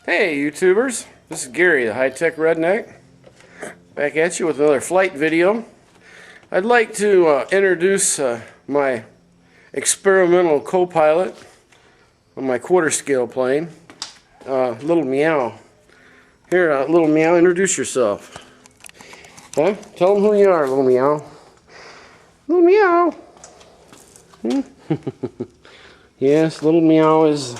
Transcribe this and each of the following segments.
Hey YouTubers, this is Gary, the high-tech redneck, back at you with another flight video. I'd like to introduce my experimental co-pilot on my quarter scale plane, little Meow. Here, little Meow, introduce yourself. Huh? Tell them who you are, little Meow. Little Meow. Yes, little Meow is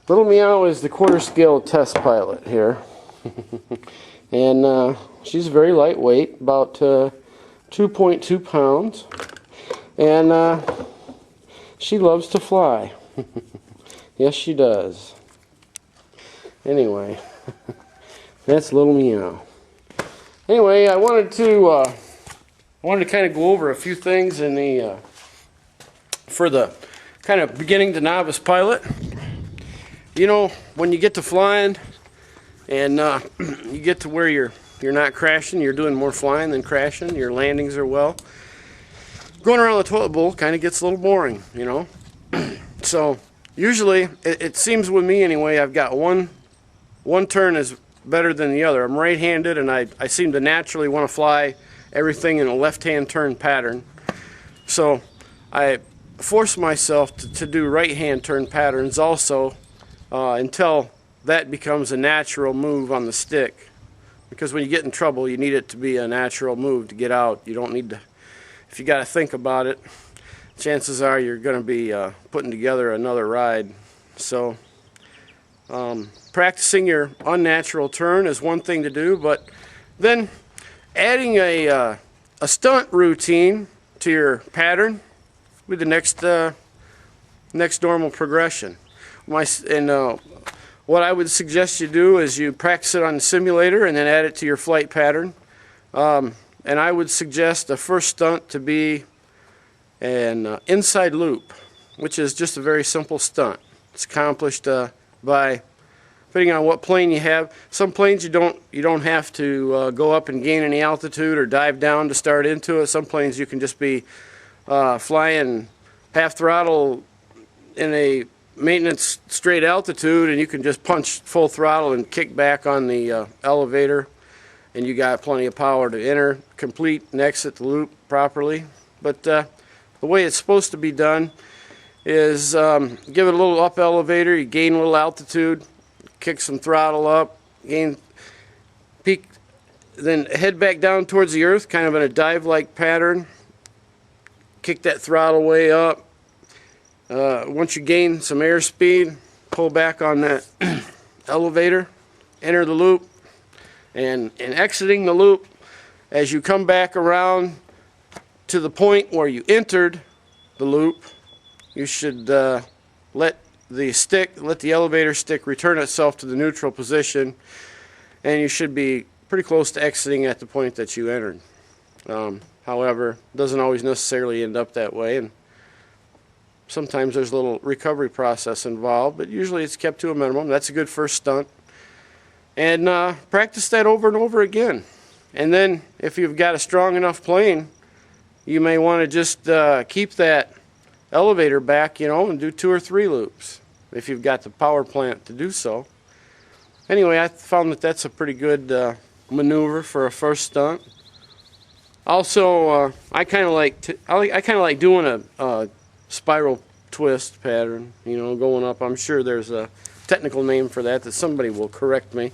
the quarter scale test pilot here. And she's very lightweight, about 2.2 pounds. And she loves to fly. Yes, she does. Anyway, that's little Meow. Anyway, I wanted to kind of go over a few things in the for the kind of beginning to novice pilot. You know, when you get to flying and you get to where you're not crashing, you're doing more flying than crashing, your landings are well, going around the toilet bowl kind of gets a little boring, you know. So usually it seems with me anyway, I've got one turn is better than the other. I'm right-handed and I seem to naturally want to fly everything in a left-hand turn pattern. So I force myself to do right-hand turn patterns also until that becomes a natural move on the stick. Because when you get in trouble, you need it to be a natural move to get out. You don't need to, if you got to think about it, chances are you're going to be putting together another ride. So practicing your unnatural turn is one thing to do, but then adding a stunt routine to your pattern with the next normal progression. What I would suggest you do is you practice it on the simulator and then add it to your flight pattern. And I would suggest the first stunt to be an inside loop, which is just a very simple stunt. It's accomplished by, depending on what plane you have. Some planes you don't have to go up and gain any altitude or dive down to start into it. Some planes you can just be flying half throttle in a maintenance straight altitude, and you can just punch full throttle and kick back on the elevator, and you got plenty of power to enter, complete, and exit the loop properly. But the way it's supposed to be done is give it a little up elevator, you gain a little altitude, kick some throttle up, gain peak, then head back down towards the earth, kind of in a dive-like pattern, kick that throttle way up. Once you gain some airspeed, pull back on that elevator, enter the loop, and exiting the loop, as you come back around to the point where you entered the loop, you should let the elevator stick return itself to the neutral position, and you should be pretty close to exiting at the point that you entered. However, it doesn't always necessarily end up that way, and sometimes there's a little recovery process involved, but usually it's kept to a minimum. That's a good first stunt. And practice that over and over again. And then if you've got a strong enough plane, you may want to just keep that elevator back, you know, and do 2 or 3 loops if you've got the power plant to do so. Anyway, I found that that's a pretty good maneuver for a first stunt. Also, I kind of like doing a spiral twist pattern, you know, going up. I'm sure there's a technical name for that somebody will correct me.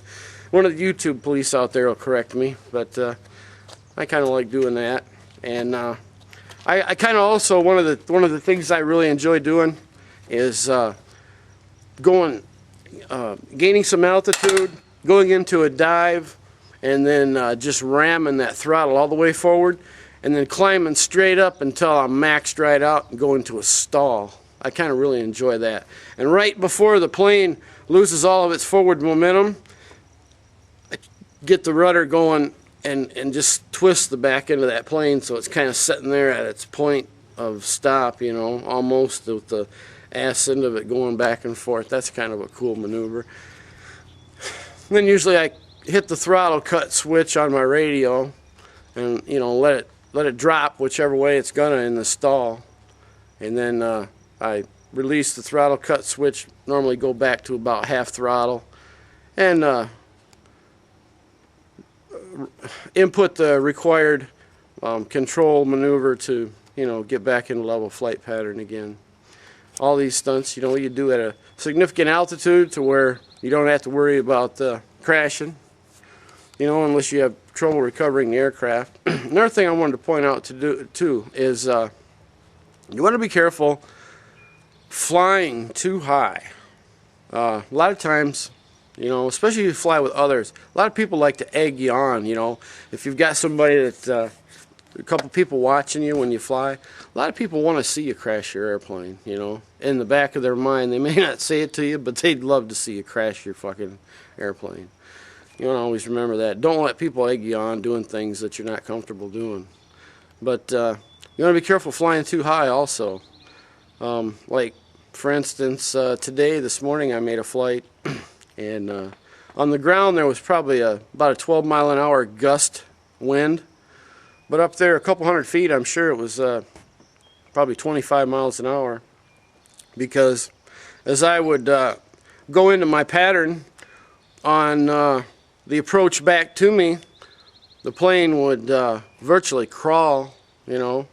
One of the YouTube police out there will correct me, but I kind of like doing that. And I kind of also, one of the things I really enjoy doing is gaining some altitude, going into a dive, and then just ramming that throttle all the way forward, and then climbing straight up until I'm maxed right out and go into a stall. I kind of really enjoy that. And right before the plane loses all of its forward momentum, I get the rudder going and just twist the back end of that plane so it's kind of sitting there at its point of stop, you know, almost with the ass end of it going back and forth. That's kind of a cool maneuver. And then usually I hit the throttle cut switch on my radio and, you know, let it drop whichever way it's gonna in the stall, and then I release the throttle cut switch, normally go back to about half throttle, and input the required control maneuver to, you know, get back into level flight pattern again. All these stunts, you know, you do at a significant altitude to where you don't have to worry about crashing, you know, unless you have trouble recovering the aircraft. Another thing I wanted to point out too is you want to be careful flying too high. A lot of times, you know, especially if you fly with others, a lot of people like to egg you on, you know. If you've got somebody that, a couple people watching you when you fly, a lot of people want to see you crash your airplane, you know. In the back of their mind, they may not say it to you, but they'd love to see you crash your fucking airplane. You want to always remember that. Don't let people egg you on doing things that you're not comfortable doing. But you want to be careful flying too high also. Like, for instance, this morning I made a flight, and on the ground there was probably about a 12-mile-an-hour gust wind. But up there a couple hundred feet, I'm sure it was probably 25 miles an hour. Because as I would go into my pattern on the approach back to me, the plane would virtually crawl, you know.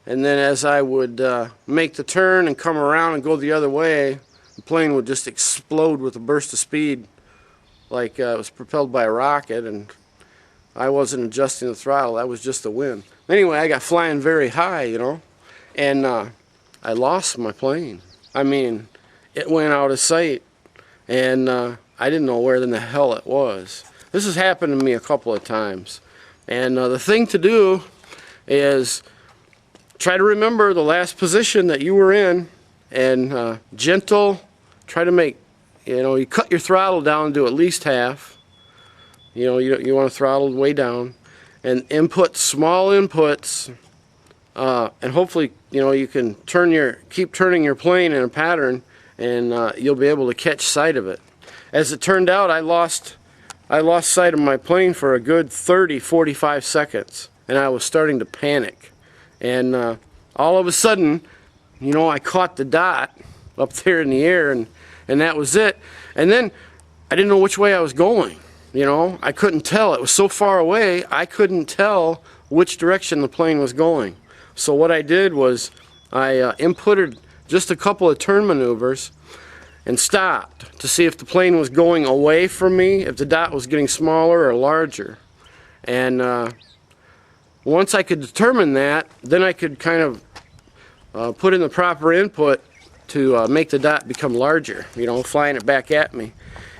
And then as I would make the turn and come around and go the other way, the plane would just explode with a burst of speed like it was propelled by a rocket, and I wasn't adjusting the throttle. That was just the wind. Anyway, I got flying very high, you know, and I lost my plane. I mean, it went out of sight, and I didn't know where in the hell it was. This has happened to me a couple of times. And the thing to do is try to remember the last position that you were in, and gentle, try to make, you know, you cut your throttle down to at least half. You know, you want to throttle way down, and input small inputs, and hopefully, you know, you can keep turning your plane in a pattern, and you'll be able to catch sight of it. As it turned out, I lost sight of my plane for a good 30-45 seconds, and I was starting to panic. And all of a sudden, you know, I caught the dot up there in the air, and that was it. And then I didn't know which way I was going. You know, I couldn't tell. It was so far away, I couldn't tell which direction the plane was going. So what I did was I inputted just a couple of turn maneuvers and stopped to see if the plane was going away from me, if the dot was getting smaller or larger. And once I could determine that, then I could kind of put in the proper input to make the dot become larger, you know, flying it back at me.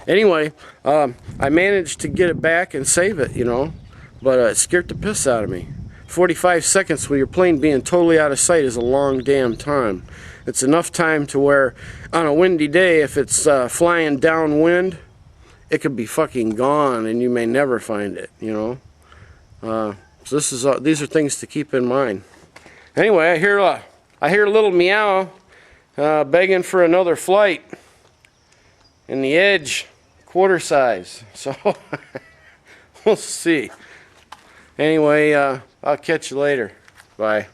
Anyway, I managed to get it back and save it, you know, but it scared the piss out of me. 45 seconds with your plane being totally out of sight is a long damn time. It's enough time to where on a windy day, if it's flying downwind, it could be fucking gone and you may never find it, you know. So these are things to keep in mind. Anyway, I hear a little meow begging for another flight in the edge, quarter size. So we'll see. Anyway, I'll catch you later. Bye.